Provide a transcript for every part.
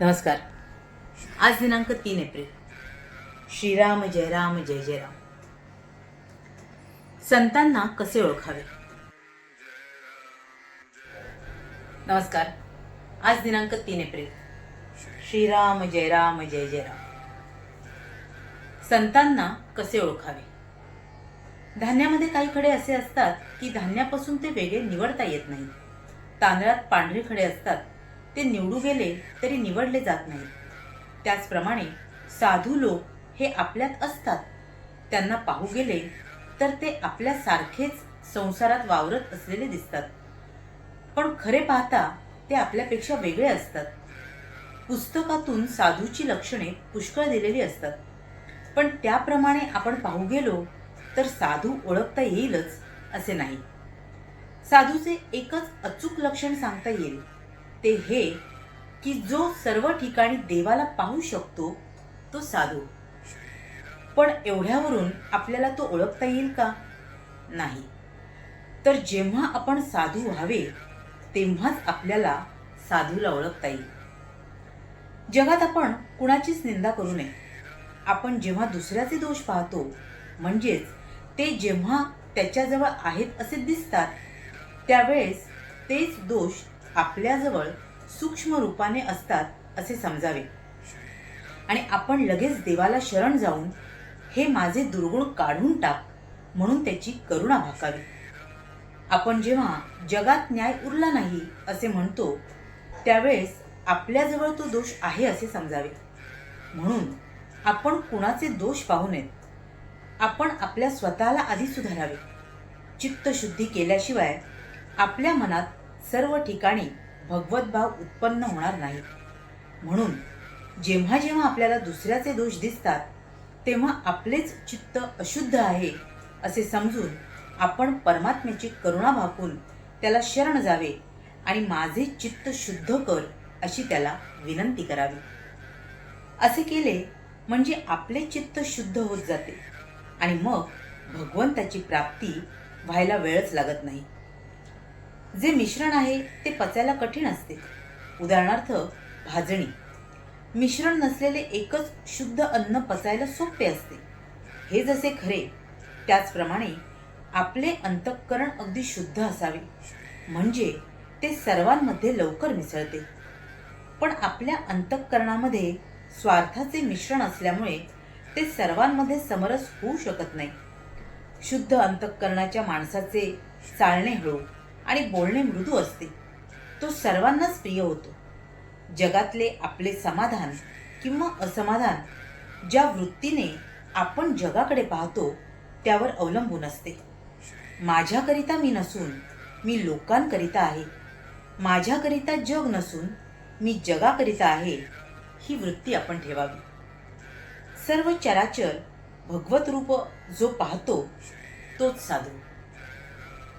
नमस्कार. आज दिनांक 3 एप्रिल. श्रीराम जय राम जय जय राम. संतांना कसे ओळखावे. नमस्कार. आज दिनांक 3 एप्रिल. श्रीराम जय राम जय जय राम. संतांना कसे ओळखावे. धान्यामध्ये काही खडे असे असतात की धान्यापासून ते वेगळे निवडता येत नाही. तांदळात पांढरे खडे असतात, ते निवडू गेले तरी निवडले जात नाहीत. त्याचप्रमाणे साधू लोक हे आपल्यात असतात. त्यांना पाहू गेले तर ते आपल्यासारखेच संसारात वावरत असलेले दिसतात, पण खरे पाहता ते आपल्यापेक्षा वेगळे असतात. पुस्तकातून साधूची लक्षणे पुष्कळ दिलेली असतात, पण त्याप्रमाणे आपण पाहू गेलो तर साधू ओळखता येईलच असे नाही. साधूचे एकच अचूक लक्षण सांगता येईल, ते हे की जो सर्व ठिकाणी देवाला पाहू शकतो तो साधू. पण एवढ्यावरून आपल्याला तो ओळखता येईल का? नाही. तर जेव्हा आपण साधू व्हावे तेव्हाच आपल्याला साधूला ओळखता येईल. जगात आपण कुणाचीच निंदा करू नये. आपण जेव्हा दुसऱ्याचे दोष पाहतो, म्हणजेच ते जेव्हा त्याच्याजवळ आहेत असे दिसतात, त्यावेळेस तेच दोष आपल्याजवळ सूक्ष्म रूपाने असतात असे समजावे आणि आपण लगेच देवाला शरण जाऊन हे माझे दुर्गुण काढून टाक म्हणून त्याची करुणा भाकावी. आपण जेव्हा जगात न्याय उरला नाही असे म्हणतो, त्यावेळेस आपल्याजवळ तो दोष आहे असे समजावे. म्हणून आपण कुणाचे दोष पाहू नयेत. आपण आपल्या स्वतःला आधी सुधारावे. चित्तशुद्धी केल्याशिवाय आपल्या मनात सर्व ठिकाणी भगवत भाव उत्पन्न होणार नाही. म्हणून जेव्हा जेव्हा आपल्याला दुसऱ्याचे दोष दिसतात, तेव्हा आपलेच चित्त अशुद्ध आहे असे समजून आपण परमात्म्याची करुणा भाकून त्याला शरण जावे आणि माझे चित्त शुद्ध कर अशी त्याला विनंती करावी. असे केले म्हणजे आपले चित्त शुद्ध होत जाते आणि मग भगवंताची प्राप्ती व्हायला वेळच लागत नाही. जे मिश्रण आहे ते पचायला कठीण असते. उदाहरणार्थ भाजणी. मिश्रण नसलेले एकच शुद्ध अन्न पचायला सोपे असते. हे जसे खरे, त्याचप्रमाणे आपले अंतःकरण अगदी शुद्ध असावे, म्हणजे ते सर्वांमध्ये लवकर मिसळते. पण आपल्या अंतःकरणामध्ये स्वार्थाचे मिश्रण असल्यामुळे ते सर्वांमध्ये समरस होऊ शकत नाही. शुद्ध अंतःकरणाच्या माणसाचे चालणे हळू आणि बोलणे मृदू असते. तो सर्वांनाच प्रिय होतो. जगातले आपले समाधान किंवा असमाधान ज्या वृत्तीने आपण जगाकडे पाहतो त्यावर अवलंबून असते. माझ्याकरिता मी नसून मी लोकांकरिता आहे. माझ्याकरिता जग नसून मी जगाकरिता आहे, ही वृत्ती आपण ठेवावी. सर्व चराचर भगवत रूप जो पाहतो तोच साधू.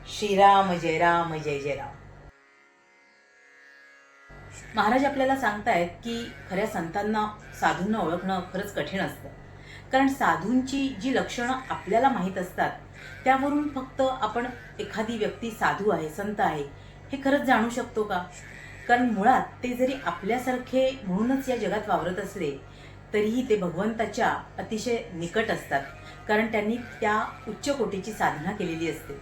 श्रीराम जय राम जय जय राम. महाराज आपल्याला सांगतायत की खऱ्या संतांना, साधूंना ओळखणं खरंच कठीण असतं. कारण साधूंची जी लक्षणं आपल्याला माहीत असतात, त्यावरून फक्त आपण एखादी व्यक्ती साधू आहे, संत आहे हे खरंच जाणू शकतो का? कारण मुळात ते जरी आपल्यासारखे म्हणूनच या जगात वावरत असले तरीही ते भगवंताच्या अतिशय निकट असतात, कारण त्यांनी त्या उच्च कोटीची साधना केलेली असते.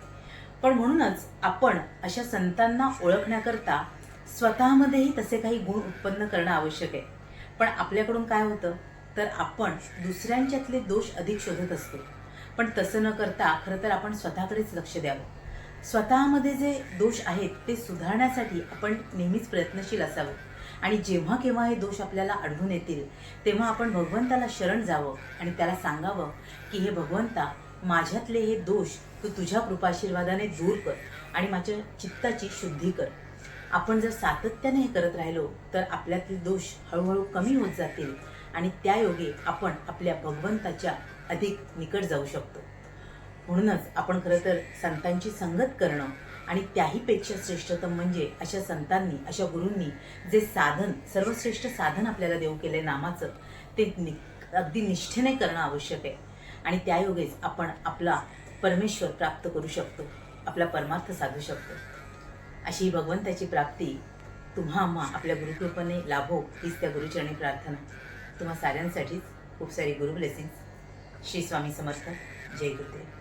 पण म्हणूनच आपण अशा संतांना ओळखण्याकरता स्वतःमध्येही तसे काही गुण उत्पन्न करणं आवश्यक आहे. पण आपल्याकडून काय होतं तर आपण दुसऱ्यांच्यातले दोष अधिक शोधत असतो. पण तसं न करता खरं तर आपण स्वतःकडेच लक्ष द्यावं. स्वतःमध्ये जे दोष आहेत ते सुधारण्यासाठी आपण नेहमीच प्रयत्नशील असावं आणि जेव्हा केव्हा हे दोष आपल्याला आढळून येतील तेव्हा आपण भगवंताला शरण जावं आणि त्याला सांगावं की हे भगवंता, माझ्यातले हे दोष तू तुझ्या कृपाशीर्वादाने दूर कर आणि माझ्या चित्ताची शुद्धी कर. आपण जर सातत्याने हे करत राहिलो तर आपल्यातले दोष हळूहळू कमी होत जातील आणि त्यायोगे आपण आपल्या भगवंताच्या अधिक निकट जाऊ शकतो. म्हणूनच आपण खरं तर संतांची संगत करणं आणि त्याहीपेक्षा श्रेष्ठतम म्हणजे अशा संतांनी, अशा गुरूंनी जे साधन, सर्वश्रेष्ठ साधन आपल्याला देऊ केले नामाचं, ते अगदी निष्ठेने करणं आवश्यक आहे. आणि त्यायोगेच आपण आपला परमेश्वर प्राप्त करू शकतो, आपला परमार्थ साधू शकतो. अशी भगवंताची प्राप्ती तुम्हा आम्हा आपल्या गुरुकृपेने लाभो हीच त्या गुरुचरणी प्रार्थना. तुम्हा साऱ्यांसाठीच खूप सारी गुरु ब्लेसिंग्स. श्री स्वामी समर्थ. जय गुरुदेव.